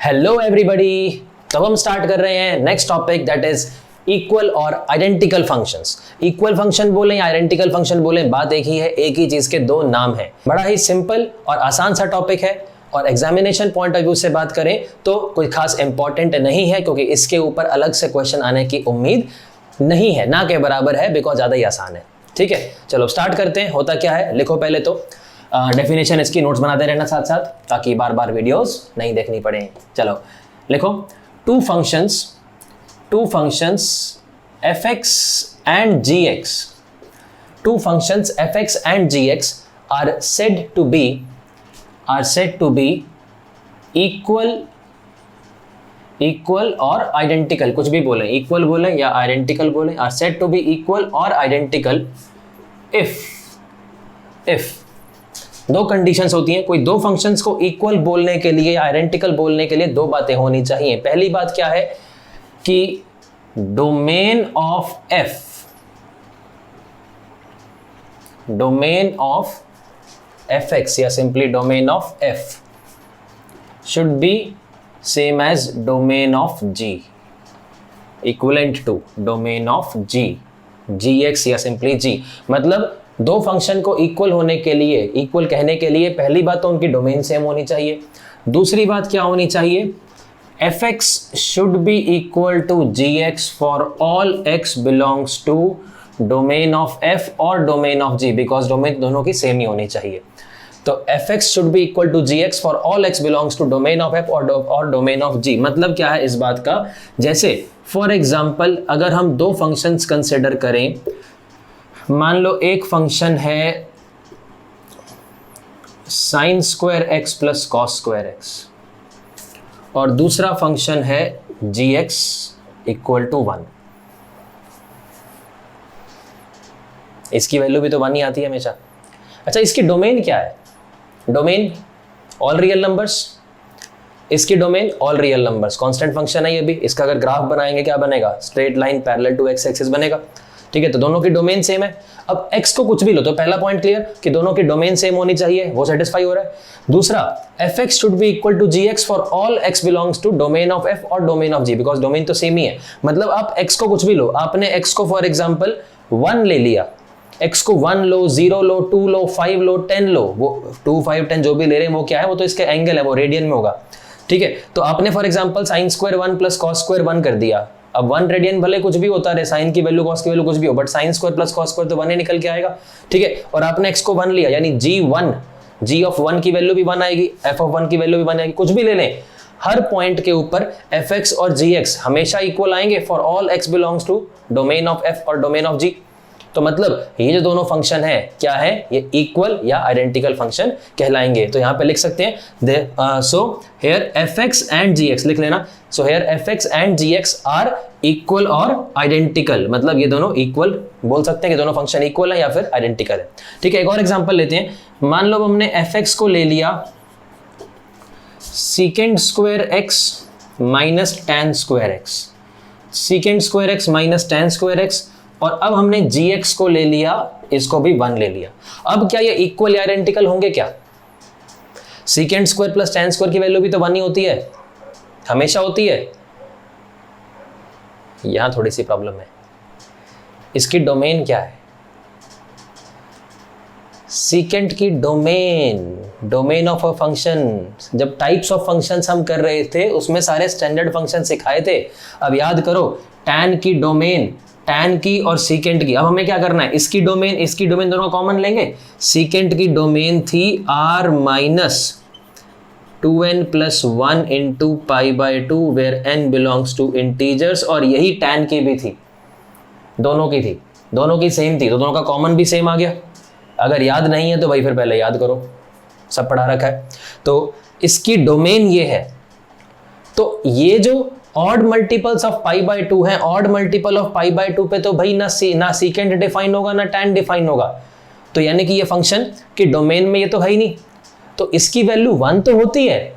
Hello everybody. तो हम start कर रहे हैं next topic that is equal और आइडेंटिकल फंक्शंस। इक्वल फंक्शन बोलें या आइडेंटिकल फंक्शन बोलें, बात एक ही है, एक ही चीज के दो नाम हैं। बड़ा ही सिंपल और आसान सा टॉपिक है और एग्जामिनेशन पॉइंट ऑफ व्यू से बात करें तो कोई खास इंपॉर्टेंट नहीं है, क्योंकि इसके ऊपर अलग से क्वेश्चन आने की उम्मीद नहीं है, ना के बराबर है, बिकॉज ज्यादा ही आसान है। ठीक है, चलो स्टार्ट करते हैं। होता क्या है, लिखो पहले तो डेफिनेशन, इसकी नोट्स बनाते रहना साथ साथ, ताकि बार बार वीडियोस नहीं देखनी पड़े। चलो लिखो, two functions fx and gx, two functions fx and gx are said to be equal और identical, कुछ भी बोलें, equal बोलें या identical बोलें, are said to be equal और identical if दो कंडीशंस होती हैं। कोई दो फंक्शंस को इक्वल बोलने के लिए, आइडेंटिकल बोलने के लिए दो बातें होनी चाहिए। पहली बात क्या है कि डोमेन ऑफ fx या simply domain of f should be same as domain of g, equivalent to domain of gx या सिंपली g। मतलब दो फंक्शन को इक्वल होने के लिए, इक्वल कहने के लिए पहली बात तो उनकी डोमेन सेम होनी चाहिए। दूसरी बात क्या होनी चाहिए, fx should be equal to gx for all x belongs to domain of f और domain of g, because domain दोनों की सेम ही होनी चाहिए। तो fx should be equal to gx for all x belongs to domain of f और domain of g। मतलब क्या है इस बात का, जैसे फॉर एग्जाम्पल अगर हम दो फंक्शंस कंसिडर करें, मान लो एक फंक्शन है sine square x plus cos square x और दूसरा फंक्शन है gx इक्वल टू 1। इसकी वैल्यू भी तो 1 ही आती है हमेशा। अच्छा, इसकी डोमेन क्या है? डोमेन ऑल रियल नंबर्स, इसकी domain all real numbers. Constant function है ये भी। इसका अगर ग्राफ बनाएंगे क्या बनेगा, straight line parallel to X axis बनेगा। ठीक है, तो दोनों की डोमेन सेम है। अब x को कुछ भी लो, तो पहला पॉइंट क्लियर कि दोनों की डोमेन सेम होनी चाहिए, वो सेटिस्फाई हो रहा है। दूसरा, fx should be equal to gx for all x belongs to domain of f और domain of g, because domain तो सेम ही है। मतलब आप x को कुछ भी लो, आपने x को फॉर एग्जांपल 1 ले लिया, x को 1 लो, 0 लो, 2 लो, 5 लो, 10 लो, वो 2 5 10 जो भी ले रहे हैं वो क्या है, वो तो इसके एंगल है, वो रेडियन में होगा। ठीक है, तो आपने for example sine square 1 plus cos square 1 कर दिया। अब 1 रेडियन भले कुछ भी होता रहे, साइन की वैल्यू कॉस की वैल्यू कुछ भी हो, but sine square plus cos square तो 1 ही निकल के आएगा। ठीक है, और आपने x को 1 लिया, यानी g ऑफ 1 की वैल्यू भी 1 आएगी, f ऑफ 1 की वैल्यू भी 1 आएगी। कुछ भी ले लें, हर पॉइंट के ऊपर fx और gx हमेशा इक्वल आएंगे for all x belongs to domain of f और डोमेन ऑफ g। तो मतलब ये जो दोनों फंक्शन है क्या है, ये इक्वल या आइडेंटिकल फंक्शन कहलाएंगे। तो यहां पे लिख सकते हैं so here fx and gx लिख लेना। So here fx and gx are equal और आइडेंटिकल, मतलब ये दोनों इक्वल बोल सकते हैं कि दोनों फंक्शन इक्वल है या फिर आइडेंटिकल है। ठीक है, एक और एग्जांपल लेते हैं। मान लो हमने fx को ले लिया second square x minus tan square x, second square x minus tan square x, और अब हमने gx को ले लिया, इसको भी 1 ले लिया। अब क्या ये इक्वल या आइडेंटिकल होंगे क्या? Second square plus tan square की वैल्यू भी तो 1 ही होती है, हमेशा होती है। यहां थोड़ी सी प्रॉब्लम है, इसकी डोमेन क्या है? सेकेंड की डोमेन ऑफ अ फंक्शन। जब टाइप्स ऑफ फंक्शंस हम कर रहे थे उसमें सारे स्टैंडर्ड फंक्शन सिखाए थे। अब याद करो, tan की डोमेन, tan की और सेकेंड की, अब हमें क्या करना है, इसकी डोमेन दोनों कॉमन लेंगे। सेकेंड की डोमेन थी r minus 2n plus 1 into pi by 2 where n belongs to integers, और यही tan की भी थी, दोनों की थी, दोनों की सेम थी, तो दोनों का कॉमन भी सेम आ गया। अगर याद नहीं है तो भाई फिर पहले याद करो, सब पढ़ा रखा है। तो इसकी डोमेन ये है। तो ये जो odd multiples of pi by 2 है, odd multiple of pi by 2 पे तो भाई ना सेकेंड डिफाइन होगा ना tan डिफाइन होगा, तो यानी कि ये फंक्शन की डोमेन में ये तो है ही नहीं। तो इसकी वैल्यू 1 तो होती है,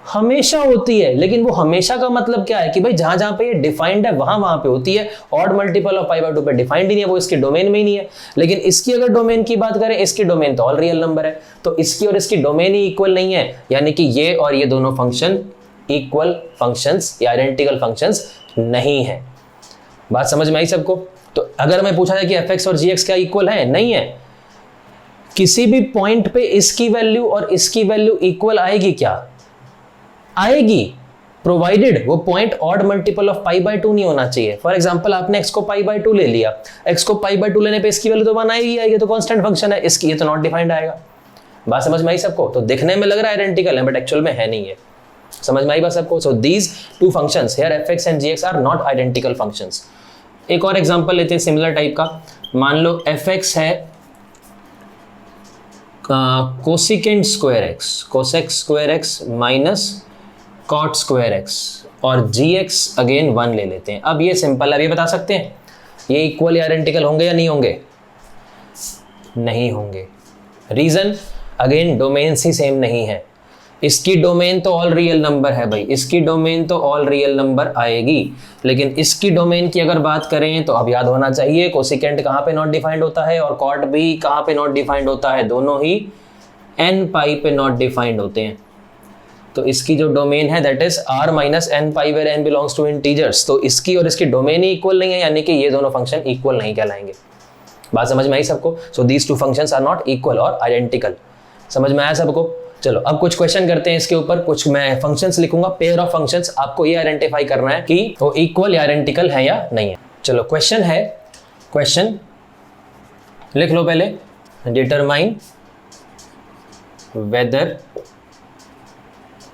हमेशा होती है, लेकिन वो हमेशा का मतलब क्या है कि भाई जहां जहां पे ये डिफाइंड है वहां पे होती है। Odd multiple of pi by 2 पे डिफाइंड ही नहीं है, वो इसके डोमेन में ही नहीं है। लेकिन इसकी अगर डोमेन की बात करें, इसकी डोमेन तो ऑल रियल नंबर है, तो इसकी और इसकी डोमेन ही इक्वल नहीं है, यानी कि ये और ये दोनों फंक्शन इक्वल फंक्शंस या आइडेंटिकल फंक्शंस नहीं है। बात समझ में आई सबको? तो अगर मैं पूछा जाए कि एफ एक्स और जी एक्स क्या इक्वल है, नहीं है। किसी भी पॉइंट पे इसकी वैल्यू और इसकी वैल्यू इक्वल आएगी क्या? आएगी, प्रोवाइडेड वो point odd multiple of pi by 2 नहीं होना चाहिए। फॉर एग्जांपल आपने x को पाई बाय 2 ले लिया, x को पाई बाय 2 लेने पे इसकी वैल्यू तो 1 आएगी आएगी, तो कांस्टेंट फंक्शन है, इसकी ये तो नॉट डिफाइंड आएगा। बात समझ में आई सबको? तो दिखने में लग रहा है आइडेंटिकल है बट एक्चुअल में है नहीं है। समझ में आई बात सबको? So these two functions here f x and g x are not identical functions. एक और एग्जांपल लेते हैं सिमिलर टाइप का। मान लो एफ एक्स है cosecant square x, cosec square x minus cot square x, और जी एक्स अगेन 1 ले लेते हैं। अब ये सिंपल है, अब ये बता सकते हैं ये इक्वल या आइडेंटिकल होंगे या नहीं होंगे? नहीं होंगे। रीजन, अगेन डोमेन्स ही सेम नहीं है। इसकी डोमेन तो ऑल रियल नंबर है भाई, इसकी डोमेन तो ऑल रियल नंबर आएगी, लेकिन इसकी डोमेन की अगर बात करें तो अब याद होना चाहिए कोसिकेंट कहाँ पे नॉट डिफाइंड होता है और कॉट भी कहाँ पे नॉट डिफाइंड होता है, दोनों ही n पाई पे नॉट डिफाइंड होते हैं। तो इसकी जो डोमेन है that is r minus n pi where n belongs to integers, तो इसकी और इसकी डोमेन ही इक्वल नहीं है, यानी कि ये दोनों फंक्शन इक्वल नहीं कहलाएंगे। बात समझ में आई सबको? So these two functions are not equal और आइडेंटिकल। समझ में आया सबको? चलो अब कुछ क्वेश्चन करते हैं इसके ऊपर, कुछ मैं फंक्शंस लिखूंगा, पेयर ऑफ फंक्शंस, आपको ये आइडेंटिफाई करना है कि वो इक्वल या आइडेंटिकल है या नहीं है। चलो क्वेश्चन है, क्वेश्चन लिख लो पहले, determine whether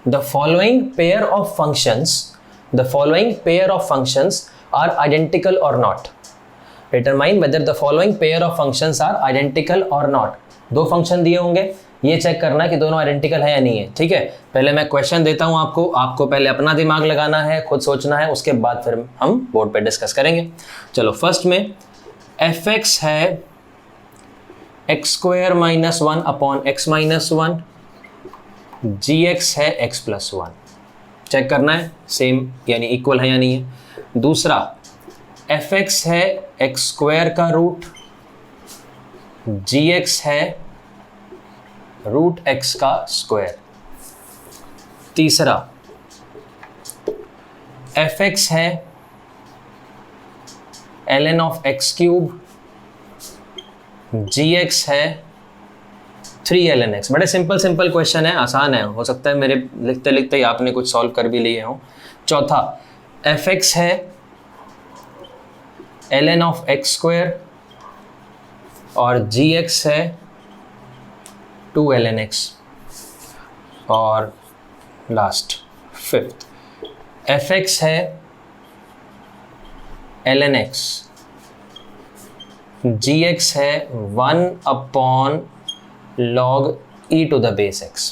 the following pair of functions are identical or not. Determine whether the following pair of functions are identical or not. दो फंक्शन दिए होंगे, ये चेक करना है कि दोनों आइडेंटिकल है या नहीं है। ठीक है, पहले मैं क्वेश्चन देता हूं आपको पहले अपना दिमाग लगाना है, खुद सोचना है, उसके बाद फिर हम बोर्ड पे डिस्कस करेंगे। चलो फर्स्ट में एफ एक्स है x square minus 1 upon x minus 1, जी एक्स है x प्लस 1, चेक करना है सेम यानी इक्वल है या नहीं है। दूसरा एफ एक्स है एक्स स्क्वायर का रूट, जी एक्स है रूट एक्स का स्क्वायर। तीसरा एफ एक्स है ln of x cube, g x है 3ln x। बड़े सिंपल क्वेश्चन है, आसान है, हो सकता है मेरे लिखते लिखते ही आपने कुछ सॉल्व कर भी लिए हो। चौथा एफ एक्स है ln ऑफ एक्स स्क्वायर और जी एक्स है 2ln x। और लास्ट फिफ्थ एफ एक्स है ln x, जी एक्स है 1 upon log e to the base x।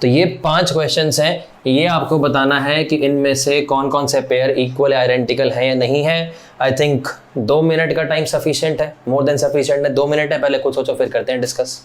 तो ये 5 क्वेश्चंस हैं, ये आपको बताना है कि इनमें से कौन कौन से पेयर इक्वल या आइडेंटिकल है या नहीं है। आई थिंक 2 मिनट का टाइम सफिशिएंट है, मोर देन सफिशिएंट है, 2 मिनट है, पहले कुछ सोचो फिर करते हैं डिस्कस।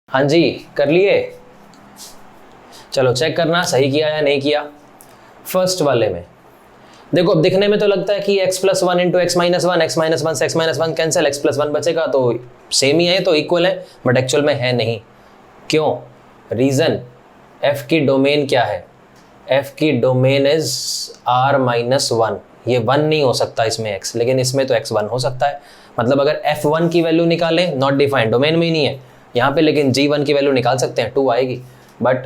हाँ जी कर लिए, चलो चेक करना सही किया या नहीं किया। फर्स्ट वाले में देखो, अब दिखने में तो लगता है कि x + 1 × x - 1, x - 1 से x - 1 कैंसिल, x + 1 बचेगा तो सेम ही है, तो इक्वल है, बट एक्चुअल में है नहीं। क्यों? रीजन, f की डोमेन क्या है? f की डोमेन इज r - 1। ये 1 नहीं हो सकता इसमें x, लेकिन इसमें तो x 1 हो सकता है। मतलब अगर f1 की वैल्यू निकालें, नॉट डिफाइंड, डोमेन में ही नहीं है यहाँ पे, लेकिन g1 की वैल्यू निकाल सकते हैं, 2 आएगी। But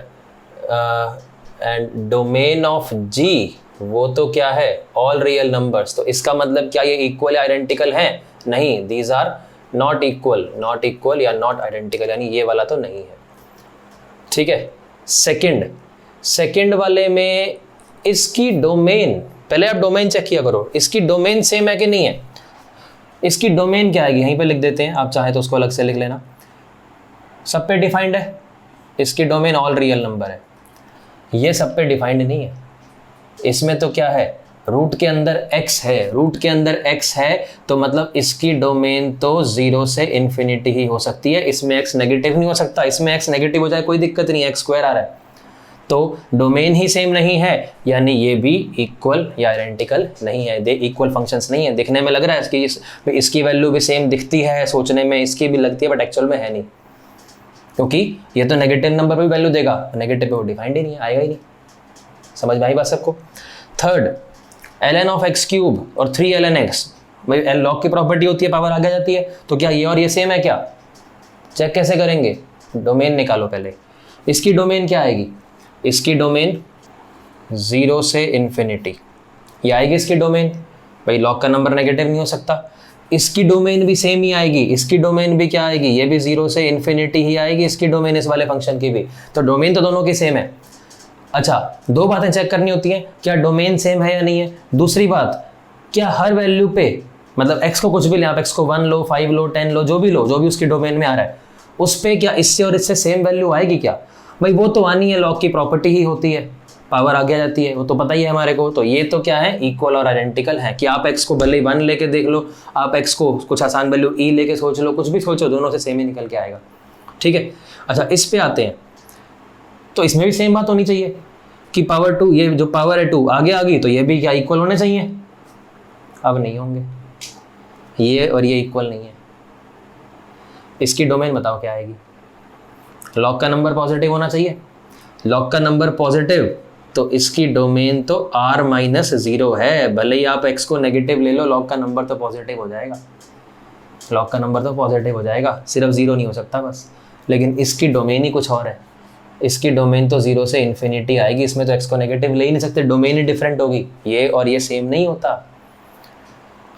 and domain of g वो तो क्या है? All real numbers. तो इसका मतलब क्या ये इक्वल या आइडेंटिकल हैं? नहीं, दीज आर नॉट इक्वल या नॉट आइडेंटिकल, यानी ये वाला तो नहीं है। ठीक है। सेकंड वाले में इसकी डोमेन, पहले आप डोमेन चेक किया करो, इसकी डोमेन सेम है कि नहीं है। इसकी डोमेन क्या आएगी यहीं पे लिख देते हैं, आप चाहे तो उसको अलग से लिख लेना। सब पे डिफाइंड है, इसकी डोमेन ऑल रियल नंबर है। ये सब पे डिफाइंड नहीं है, इसमें तो क्या है? रूट के अंदर x है, रूट के अंदर x है, तो मतलब इसकी डोमेन तो 0 से इन्फिनिटी ही हो सकती है। इसमें x नेगेटिव नहीं हो सकता, इसमें x नेगेटिव हो जाए कोई दिक्कत नहीं है, x² आ रहा है। तो डोमेन ही सेम नहीं है, यानी ये भी इक्वल या आइडेंटिकल नहीं है, दे इक्वल फंक्शंस नहीं है। दिखने में लग रहा है इसकी वैल्यू भी सेम दिखती है, सोचने में इसकी भी लगती है, बट एक्चुअल में है नहीं, क्योंकि ये तो नेगेटिव नंबर पे वैल्यू देगा, नेगेटिव पे वो डिफाइंड ही नहीं है, आएगा ही नहीं। समझ में आई बात सबको? थर्ड, ln of x³ और 3ln x, भाई log की प्रॉपर्टी होती है, पावर आगे जाती है, तो क्या ये और ये सेम है क्या? चेक कैसे करेंगे? डोमेन निकालो पहले। इसकी डोमेन क्या आएगी? इसकी डोमेन 0 से इन्फिनिटी, ये आएगी इसकी डोमेन, भाई log का नंबर नेगेटिव नहीं हो सकता। इसकी डोमेन भी सेम ही आएगी, इसकी डोमेन भी क्या आएगी? ये भी 0 से इन्फिनिटी ही आएगी, इसकी डोमेन इस वाले फंक्शन की भी, तो डोमेन तो दोनों की सेम है। अच्छा, दो बातें चेक करनी होती हैं, क्या डोमेन सेम है या नहीं है। दूसरी बात, क्या हर वैल्यू पे, मतलब x को कुछ भी ले आप, x को 1 लो, 5 लो, 10 लो, जो भी उसकी डोमेन में आ रहा है, उस पे क्या इससे और इससे सेम वैल्यू आएगी क्या? भाई वो तो आनी है, लॉग की प्रॉपर्टी ही होती है, पावर आगे आ जाती है, वो तो पता ही है हमारे को। तो ये तो क्या है? इक्वल और आइडेंटिकल है, कि आप x को भले 1 लेके देख लो, आप x को कुछ आसान वैल्यू e लेके सोच लो, कुछ भी सोचो, दोनों से सेम ही निकल के आएगा। ठीक है। अच्छा, इस पे आते हैं, तो इसमें भी सेम बात होनी चाहिए कि पावर 2, ये जो पावर है 2 आगे आ गई, तो ये भी क्या इक्वल होने चाहिए? अब नहीं होंगे, ये और ये इक्वल नहीं है। इसकी डोमेन बताओ क्या आएगी? लॉग का नंबर पॉजिटिव होना चाहिए, लॉग का नंबर पॉजिटिव, तो इसकी डोमेन तो r - 0 है। भले ही आप x को नेगेटिव ले लो, लॉग का नंबर तो पॉजिटिव हो जाएगा, लॉग का नंबर तो पॉजिटिव हो जाएगा, सिर्फ 0 नहीं हो सकता बस। लेकिन इसकी डोमेन ही कुछ और है, इसकी डोमेन तो 0 से इन्फिनिटी आएगी, इसमें तो x को नेगेटिव ले ही नहीं सकते, डोमेन ही डिफरेंट होगी, ये और ये सेम नहीं होता।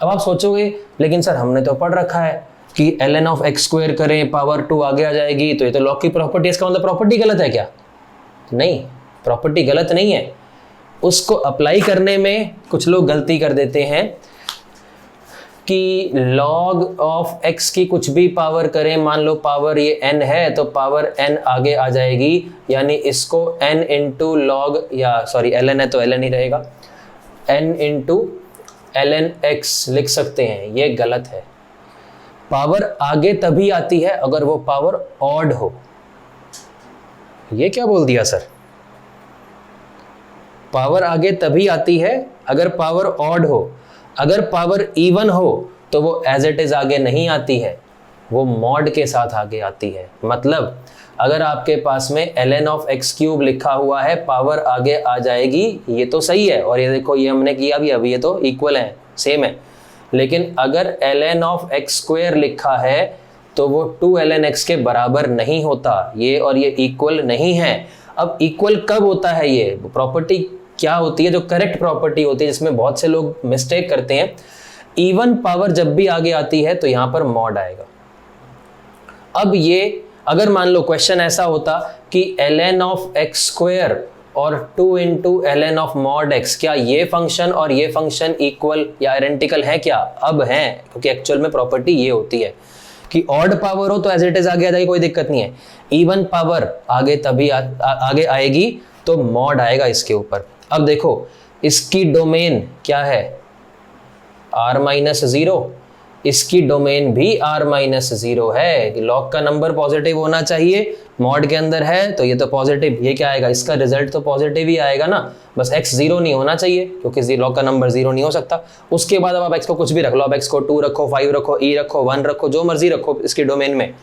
अब आप सोचोगे, लेकिन सर हमने तो पढ़ रखा है कि ln of x² करें, पावर 2 आगे आ जाएगी, तो ये तो लॉग की प्रॉपर्टी, इसका मतलब प्रॉपर्टी गलत है क्या? नहीं, प्रॉपर्टी गलत नहीं है, उसको अप्लाई करने में कुछ लोग गलती कर देते हैं कि log ऑफ x की कुछ भी पावर करें, मान लो पावर ये n है, तो पावर n आगे आ जाएगी, यानी इसको n इंटू लॉग, या सॉरी ln है तो ln ही रहेगा, n इंटू ln x लिख सकते हैं। ये गलत है, पावर आगे तभी आती है अगर वो पावर ऑड हो। ये क्या बोल दिया सर? पावर आगे तभी आती है अगर पावर ऑड हो, अगर पावर इवन हो तो वो एज इट इज आगे नहीं आती है, वो मॉड के साथ आगे आती है। मतलब अगर आपके पास में ln of x³ लिखा हुआ है, पावर आगे आ जाएगी, ये तो सही है, और ये देखो ये हमने किया भी, अभी ये तो इक्वल है, सेम है। लेकिन अगर ln of x² लिखा है तो वो 2ln x के बराबर नहीं होता, ये और ये इक्वल नहीं है। अब इक्वल कब होता है? ये प्रॉपर्टी क्या होती है जो करेक्ट प्रॉपर्टी होती है, जिसमें बहुत से लोग मिस्टेक करते हैं। इवन पावर जब भी आगे आती है तो यहां पर मॉड आएगा। अब ये अगर मान लो क्वेश्चन ऐसा होता कि ln of x² और 2 into ln of mod x, क्या ये फंक्शन और ये फंक्शन इक्वल या आइडेंटिकल है क्या? अब है, क्योंकि एक्चुअल में प्रॉपर्टी ये होती है कि ऑड पावर हो तो एज इट इज आगे आ जाएगी, कोई दिक्कत नहीं है। इवन पावर आगे तभी आगे आएगी तो मॉड आएगा इसके ऊपर। अब देखो इसकी डोमेन क्या है? r - 0, इसकी डोमेन भी r-0 है। लॉग का नंबर पॉजिटिव होना चाहिए, मॉड के अंदर है तो ये तो पॉजिटिव, ये क्या आएगा, इसका रिजल्ट तो पॉजिटिव ही आएगा ना, बस x 0 नहीं होना चाहिए क्योंकि लॉग का नंबर 0 नहीं हो सकता। उसके बाद अब आप x को कुछ भी रख लो, अब x को 2 रखो, 5 रखो, e रखो, 1 रखो, जो मर्जी रखो इसकी डोमेन में,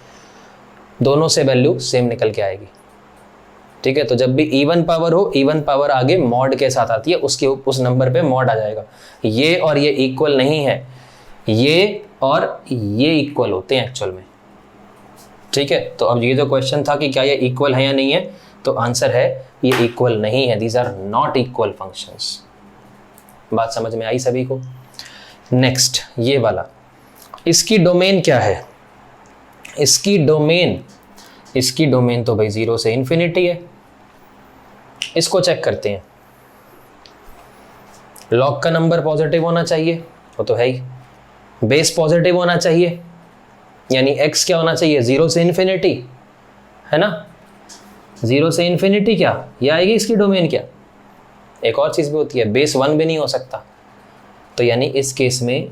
दोनों से वैल्यू सेम निकल के आएगी। ठीक है, तो जब भी इवन पावर हो, इवन पावर आगे मॉड के साथ आती है, उसके उस नंबर पे मॉड आ जाएगा। ये और ये इक्वल नहीं है, ये और ये इक्वल होते हैं एक्चुअल में। ठीक है, तो अब ये जो क्वेश्चन था कि क्या ये इक्वल है या नहीं है, तो आंसर है ये इक्वल नहीं है, these are not equal functions. बात समझ में आई सभी को? नेक्स्ट ये वाला, इसकी डोमेन क्या है? इसकी डोमेन तो भाई 0 से इन्फिनिटी है। इसको चेक करते हैं। लॉग का नंबर पॉजिटिव होना चाहिए, वो तो है ही, बेस पॉजिटिव होना चाहिए, यानी x क्या होना चाहिए, 0 से इन्फिनिटी, है ना, 0 से इन्फिनिटी क्या, ये आएगी इसकी डोमेन क्या। एक और चीज़ भी होती है, बेस 1 भी नहीं हो सकता, तो यानी इस केस में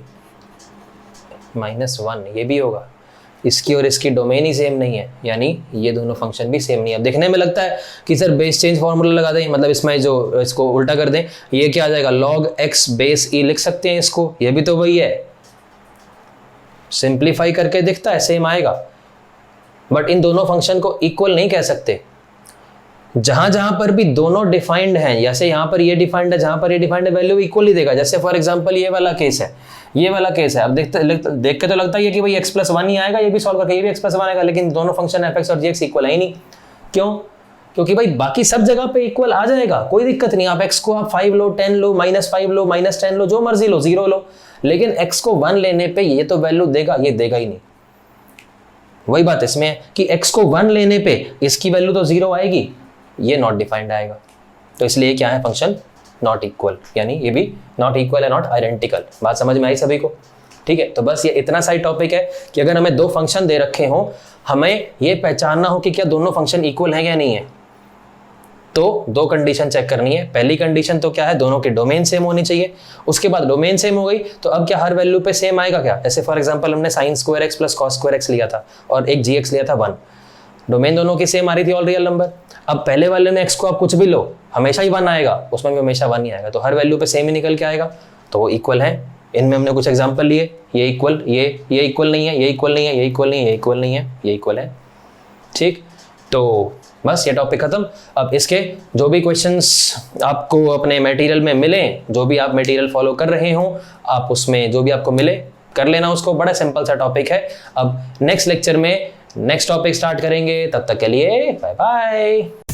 -1 ये भी होगा। इसकी और इसकी डोमेन ही सेम नहीं है, यानी ये दोनों फंक्शन भी सेम नहीं है। अब देखने में लगता है कि सर बेस चेंज फार्मूला लगा दें, मतलब इसमें जो इसको उल्टा कर दें, ये क्या आ जाएगा, log x बेस e लिख सकते हैं इसको, ये भी तो वही है, सिंप्लीफाई करके दिखता है सेम आएगा, बट इन दोनों फंक्शन को इक्वल नहीं कह सकते। जहां जहां पर भी दोनों डिफाइंड हैं, जैसे यहां पर ये डिफाइंड है, जहां पर ये डिफाइंड है, वैल्यू इक्वल ही देगा। जैसे फॉर एग्जांपल ये वाला केस है, ये वाला केस है, अब देख के तो लगता है कि भाई x+1 ही आएगा, ये भी सॉल्व करके ये भी x+1 आएगा, लेकिन दोनों फंक्शन f(x) और g(x) इक्वल है ही नहीं। क्यों? क्योंकि भाई बाकी सब जगह पे इक्वल आ जाएगा, कोई दिक्कत नहीं। आप x को आप 5 लो, 10 लो, -5 लो, -10 लो, जो मर्जी लो, 0 लो, लेकिन x को 1 लेने पे ये तो वैल्यू देगा, ये देगा ही नहीं। वही बात इसमें है कि x को 1 लेने पे इसकी वैल्यू तो 0 आएगी, ये नॉट डिफाइंड आएगा, तो इसलिए क्या है फंक्शन नॉट इक्वल, यानी ये भी नॉट इक्वल है, नॉट आइडेंटिकल। बात समझ में आई सभी को? ठीक है, तो बस ये इतना सा ही टॉपिक है कि अगर हमें दो फंक्शन दे रखे हों, हमें ये पहचानना हो कि क्या दोनों फंक्शन इक्वल हैं या नहीं है, तो दो कंडीशन चेक करनी है। पहली कंडीशन तो क्या है, दोनों की डोमेन सेम होनी चाहिए। उसके बाद डोमेन सेम हो गई तो अब क्या हर वैल्यू पे सेम आएगा क्या? जैसे फॉर एग्जांपल हमने sin² x + cos² x लिया था और एक gx लिया था 1, डोमेन दोनों की सेम आ रही थी, ऑल रियल नंबर। अब पहले वाले में x को आप कुछ भी लो, हमेशा ही 1 आएगा, उसमें भी हमेशा 1 ही आएगा, तो हर वैल्यू पे सेम ही निकल के आएगा, तो वो इक्वल है। इनमें हमने कुछ एग्जांपल लिए, ये इक्वल, ये इक्वल नहीं है, ये इक्वल नहीं है, ये इक्वल नहीं है, ये इक्वल नहीं है, ये इक्वल है। ठीक, तो बस ये टॉपिक खत्म। अब इसके जो भी क्वेश्चंस आपको अपने मटेरियल में मिले, जो भी आप मटेरियल फॉलो कर रहे हो, आप उसमें जो भी आपको मिले कर लेना उसको, बड़ा सिंपल सा टॉपिक है। अब नेक्स्ट लेक्चर में नेक्स्ट टॉपिक स्टार्ट करेंगे, तब तक के लिए बाय बाय।